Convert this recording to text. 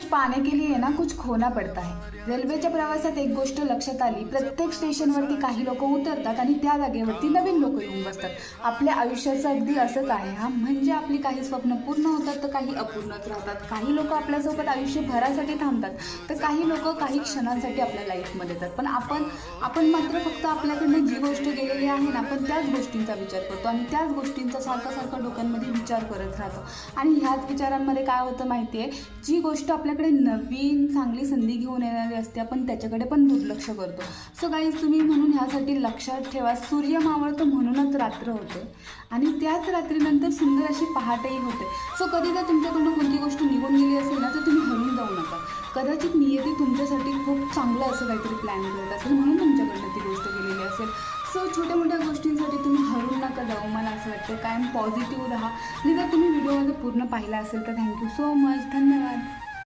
पाने के लिए ना कुछ खोना पडता है। रेल्वेच्या प्रवासात एक गोष्ट लक्षात आली, प्रत्येक स्टेशनवरती काही लोक उतरतात आणि त्या जागेवरती नवीन लोक येऊन बसतात। आपल्या आयुष्याचं अगदी असंच आहे हा, म्हणजे आपली काही स्वप्न पूर्ण होतात तर काही अपूर्णच राहतात। काही लोक आपल्यासोबत आयुष्यभरासाठी थांबतात तर काही लोक काही क्षणांसाठी आपल्या लाईफमध्ये येतात। पण आपण मात्र फक्त आपल्याकडनं जी गोष्ट गेलेली आहे ना, आपण त्याच गोष्टींचा विचार करतो आणि त्याच गोष्टींचा सारखा डोक्यांमध्ये विचार करत राहतो। आणि ह्याच विचारांमध्ये काय होतं माहिती आहे, जी गोष्ट आपल्याकडे नवीन चांगली संधी घेऊन येणारी असते आपण त्याच्याकडे पण दुर्लक्ष करतो। सो गाईज, तुम्ही म्हणून ह्यासाठी लक्षात ठेवा, सूर्य मावळतो म्हणूनच रात्र होते आणि त्याच रात्रीनंतर सुंदर अशी पहाटेही होते। सो कधी जर तुमच्याकडून कोणती गोष्ट निघून गेली असेल ना, तर तुम्ही हरून जाऊ नका। कदाचित नियती तुमच्यासाठी खूप चांगलं असं काहीतरी प्लॅन करत असेल म्हणून तुमच्याकडनं ती गोष्ट गेलेली असेल। सो छोट्या मोठ्या गोष्टींसाठी तुम्ही हरून नका जाऊ, मला असं वाटतं। कायम पॉझिटिव्ह राहा। आणि जर तुम्ही व्हिडिओमध्ये पूर्ण पाहिला असेल तर थँक्यू सो मच, धन्यवाद।